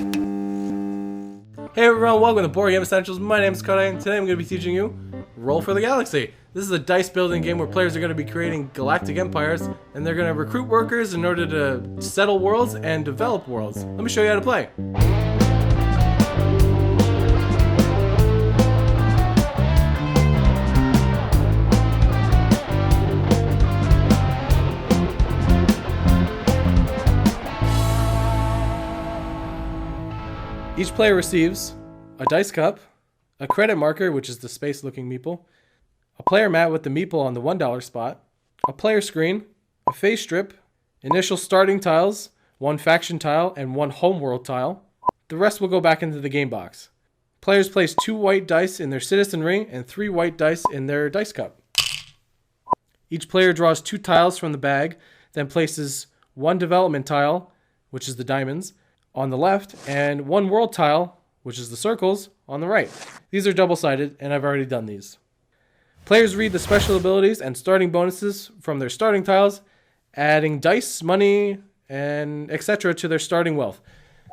Hey everyone, welcome to Board Game Essentials. My name is Kodai, and today I'm going to be teaching you Roll for the Galaxy. This is a dice building game where players are going to be creating galactic empires, and they're going to recruit workers in order to settle worlds and develop worlds. Let me show you how to play. Each player receives a dice cup, a credit marker, which is the space-looking meeple, a player mat with the meeple on the $1 spot, a player screen, a phase strip, initial starting tiles, one faction tile, and one homeworld tile. The rest will go back into the game box. Players place 2 white dice in their citizen ring and 3 white dice in their dice cup. Each player draws 2 tiles from the bag, then places 1 development tile, which is the diamonds, on the left, and 1 world tile, which is the circles, on the right. These are double-sided, and I've already done these. Players read the special abilities and starting bonuses from their starting tiles, adding dice, money, and etc. to their starting wealth.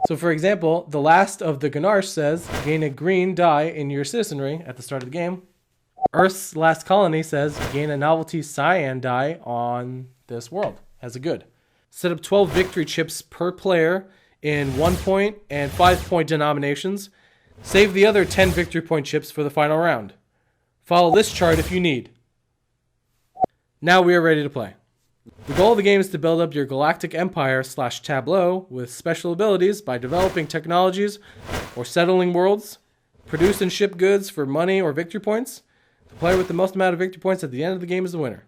So for example, the last of the Ganache says, gain a green die in your citizenry at the start of the game. Earth's last colony says, gain a novelty cyan die on this world as a good. Set up 12 victory chips per player in 1-point and 5-point denominations. Save the other 10 victory point chips for the final round. Follow this chart if you need. Now we are ready to play. The goal of the game is to build up your galactic empire / tableau with special abilities by developing technologies or settling worlds, produce and ship goods for money or victory points. The player with the most amount of victory points at the end of the game is the winner.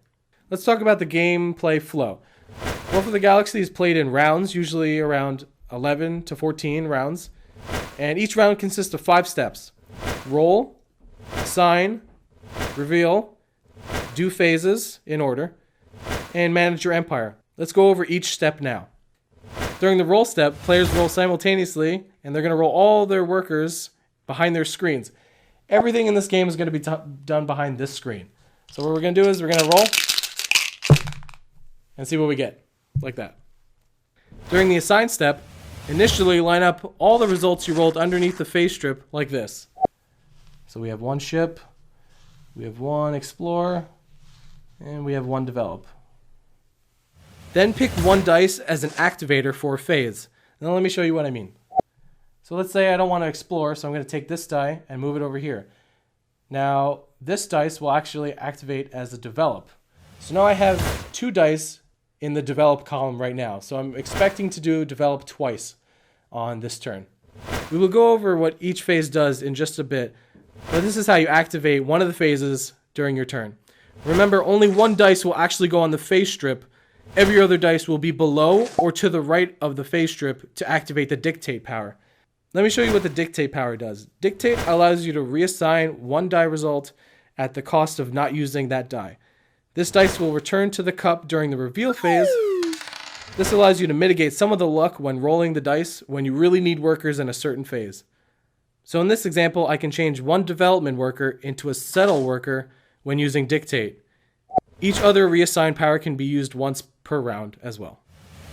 Let's talk about the gameplay flow. Roll for the Galaxy is played in rounds, usually around 11 to 14 rounds, and each round consists of 5 steps. Roll, assign, reveal, do phases in order, and manage your empire. Let's go over each step now. During the roll step, players roll simultaneously, and they're going to roll all their workers behind their screens. Everything in this game is going to be done behind this screen. So what we're going to do is we're going to roll and see what we get, like that. During the assign step, initially line up all the results you rolled underneath the phase strip like this. So we have 1 ship, we have 1 explore, and we have 1 develop. Then pick 1 dice as an activator for a phase. Now let me show you what I mean. So let's say I don't want to explore, so I'm going to take this die and move it over here. Now this dice will actually activate as a develop. So now I have 2 dice in the develop column right now. So I'm expecting to do develop twice on this turn. We will go over what each phase does in just a bit, but this is how you activate one of the phases during your turn. Remember, only 1 dice will actually go on the phase strip. Every other dice will be below or to the right of the phase strip to activate the dictate power. Let me show you what the dictate power does. Dictate allows you to reassign 1 die result at the cost of not using that die. This dice will return to the cup during the reveal phase. This allows you to mitigate some of the luck when rolling the dice when you really need workers in a certain phase. So in this example, I can change 1 development worker into a settle worker when using dictate. Each other reassigned power can be used once per round as well.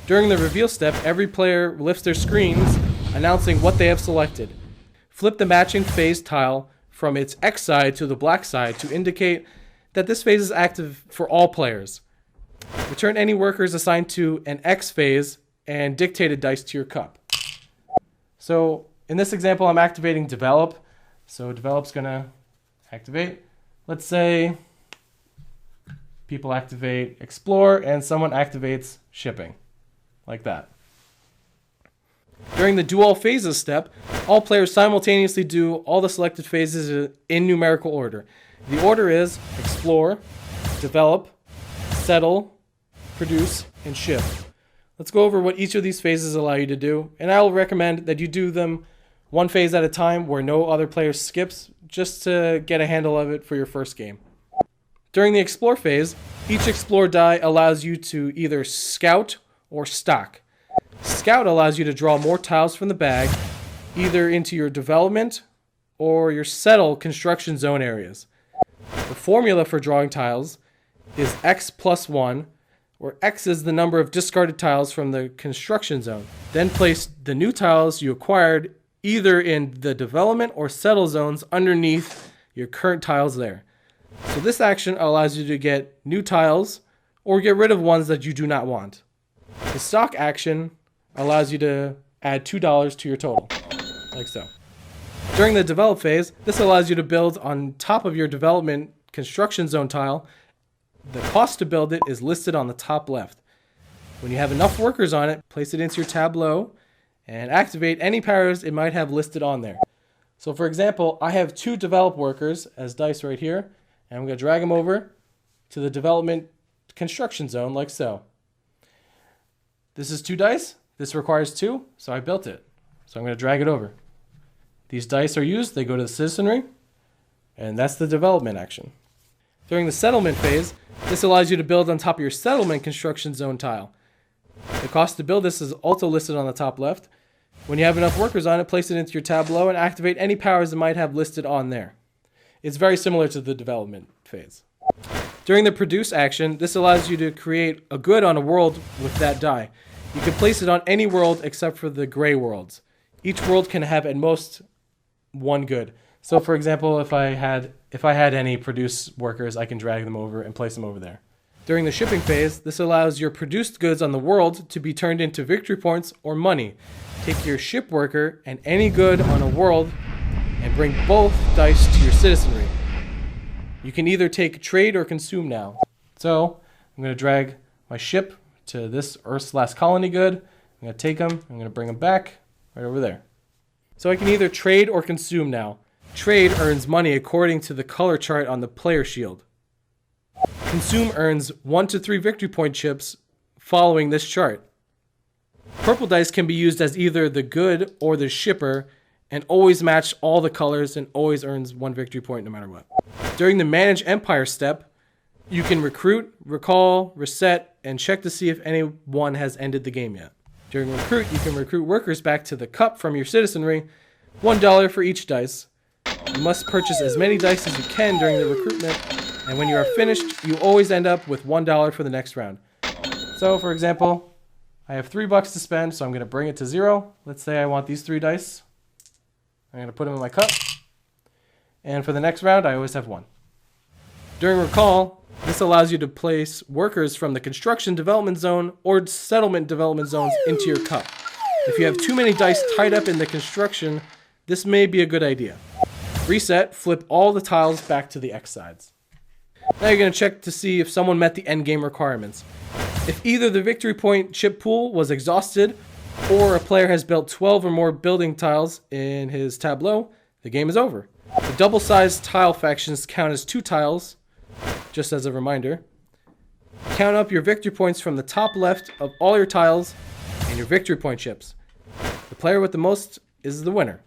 During the reveal step, every player lifts their screens announcing what they have selected. Flip the matching phase tile from its X side to the black side to indicate that this phase is active for all players. Return any workers assigned to an X phase and dictated dice to your cup. So in this example, I'm activating develop. So develop's gonna activate. Let's say people activate explore and someone activates shipping, like that. During the do all phases step, all players simultaneously do all the selected phases in numerical order. The order is explore, develop, settle, produce, and ship. Let's go over what each of these phases allow you to do, and I'll recommend that you do them 1 phase at a time where no other player skips, just to get a handle of it for your first game. During the explore phase, each explore die allows you to either scout or stock. Scout allows you to draw more tiles from the bag, either into your development or your settle construction zone areas. The formula for drawing tiles is X plus 1, where X is the number of discarded tiles from the construction zone. Then place the new tiles you acquired either in the development or settle zones underneath your current tiles there. So this action allows you to get new tiles or get rid of ones that you do not want. The stock action allows you to add $2 to your total, like so. During the develop phase, this allows you to build on top of your development construction zone tile. The cost to build it is listed on the top left. When you have enough workers on it, place it into your tableau and activate any powers it might have listed on there. So for example, I have 2 develop workers as dice right here, and I'm going to drag them over to the development construction zone like so. This is 2 dice. This requires 2, so I built it. So I'm going to drag it over. These dice are used, they go to the citizenry, and that's the development action. During the settlement phase, this allows you to build on top of your settlement construction zone tile. The cost to build this is also listed on the top left. When you have enough workers on it, place it into your tableau and activate any powers it might have listed on there. It's very similar to the development phase. During the produce action, this allows you to create a good on a world with that die. You can place it on any world except for the gray worlds. Each world can have at most 1 good. So for example, if I had any produce workers, I can drag them over and place them over there. During the shipping phase, this allows your produced goods on the world to be turned into victory points or money. Take your ship worker and any good on a world and bring both dice to your citizenry. You can either take trade or consume now. So I'm going to drag my ship to this Earth's last colony good. I'm going to take them, I'm going to bring them back right over there. So I can either trade or consume now. Trade earns money according to the color chart on the player shield. Consume earns 1 to 3 victory point chips following this chart. Purple dice can be used as either the good or the shipper and always match all the colors and always earns 1 victory point no matter what. During the Manage Empire step, you can recruit, recall, reset, and check to see if anyone has ended the game yet. During Recruit, you can recruit workers back to the cup from your citizenry, $1 for each dice. You must purchase as many dice as you can during the recruitment, and when you are finished, you always end up with $1 for the next round. So, for example, I have $3 to spend, so I'm going to bring it to 0. Let's say I want these 3 dice. I'm going to put them in my cup. And for the next round, I always have 1. During Recall, this allows you to place workers from the construction development zone or settlement development zones into your cup. If you have too many dice tied up in the construction, this may be a good idea. Reset, flip all the tiles back to the X sides. Now you're going to check to see if someone met the endgame requirements. If either the victory point chip pool was exhausted or a player has built 12 or more building tiles in his tableau, the game is over. The double-sized tile factions count as 2 tiles, just as a reminder. Count up your victory points from the top left of all your tiles and your victory point chips. The player with the most is the winner.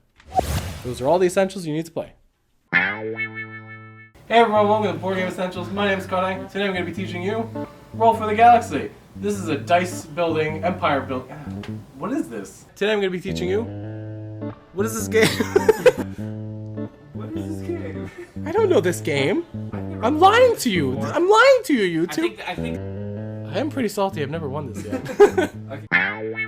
Those are all the essentials you need to play. Hey everyone, welcome to Board Game Essentials. My name is Cody. Today I'm going to be teaching you Roll for the Galaxy. This is a dice building, empire building. What is this? Today I'm going to be teaching you. What is this game? What is this game? I don't know this game. I'm lying to you. I'm lying to you, YouTube. I think I am pretty salty. I've never won this yet. Okay.